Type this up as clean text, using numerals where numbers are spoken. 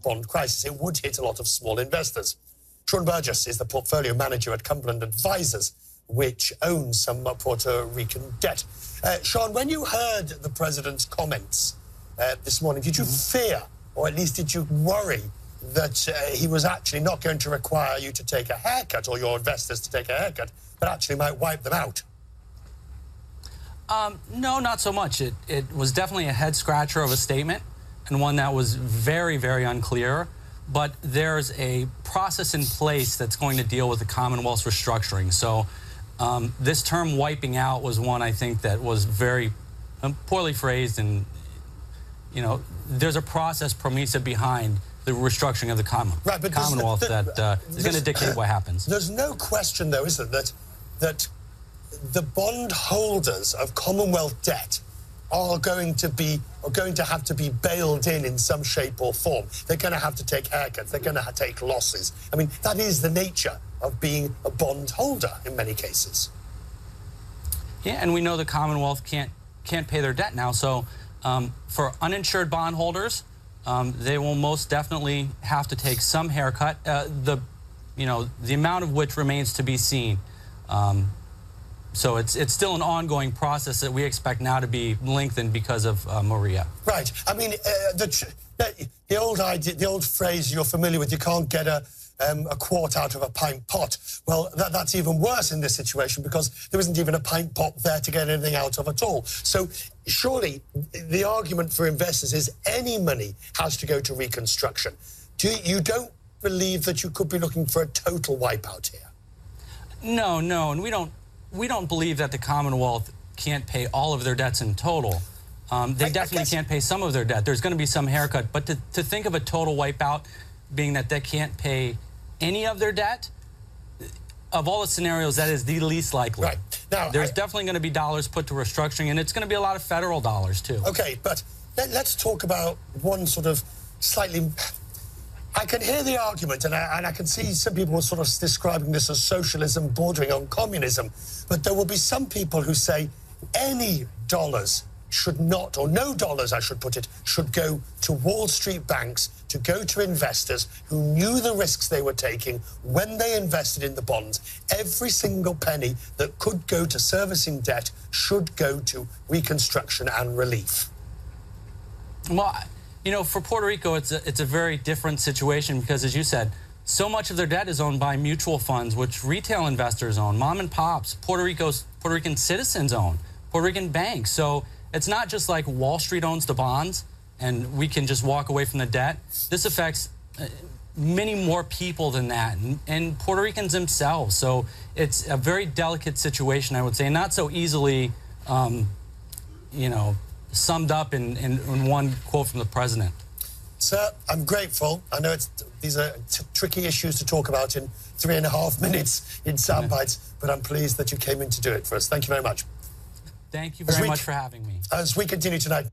bond crisis. It would hit a lot of small investors. Sean Burgess is the portfolio manager at Cumberland Advisors, which owns some Puerto Rican debt. Sean, when you heard the president's comments this morning, did you fear, or at least did you worry, that he was actually not going to require you to take a haircut, or your investors to take a haircut, but actually might wipe them out? No, not so much. It was definitely a head-scratcher of a statement, and one that was very, very unclear. But there's a process in place that's going to deal with the Commonwealth's restructuring. So this term wiping out was one, I think, that was very poorly phrased, and, you know, there's a process PROMESA behind the restructuring of the Commonwealth that is going to dictate what happens. There's no question, though, is there, that the bondholders of Commonwealth debt are going to have to be bailed in some shape or form. They're going to have to take haircuts. They're going to take losses. I mean, that is the nature of being a bondholder in many cases. Yeah, and we know the Commonwealth can't pay their debt now. So for uninsured bondholders, they will most definitely have to take some haircut. The amount of which remains to be seen. So it's still an ongoing process that we expect now to be lengthened because of Maria. Right. I mean, the old phrase you're familiar with, you can't get a quart out of a pint pot. Well, that's even worse in this situation, because there isn't even a pint pot there to get anything out of at all. So surely the argument for investors is any money has to go to reconstruction. You don't believe that you could be looking for a total wipeout here? No, and we don't believe that the Commonwealth can't pay all of their debts in total. They definitely can't pay some of their debt. There's going to be some haircut. But to think of a total wipeout, being that they can't pay any of their debt, of all the scenarios, that is the least likely. Right. Now, there's definitely going to be dollars put to restructuring, and it's going to be a lot of federal dollars, too. Okay, but let's talk about one sort of slightly... I can hear the argument, and I can see some people sort of describing this as socialism bordering on communism, but there will be some people who say any dollars should not, or no dollars, I should put it, should go to Wall Street banks, to go to investors who knew the risks they were taking when they invested in the bonds. Every single penny that could go to servicing debt should go to reconstruction and relief. Well, you know, for Puerto Rico, it's a very different situation because, as you said, so much of their debt is owned by mutual funds, which retail investors own, mom and pops, Puerto Rican citizens own, Puerto Rican banks. So it's not just like Wall Street owns the bonds and we can just walk away from the debt. This affects many more people than that, and Puerto Ricans themselves. So it's a very delicate situation, I would say, not so easily, you know, summed up in one quote from the president. Sir, I'm grateful. I know these are tricky issues to talk about in 3.5 minutes in sound bites, but I'm pleased that you came in to do it for us. Thank you very much. Thank you very much for having me. As we continue tonight.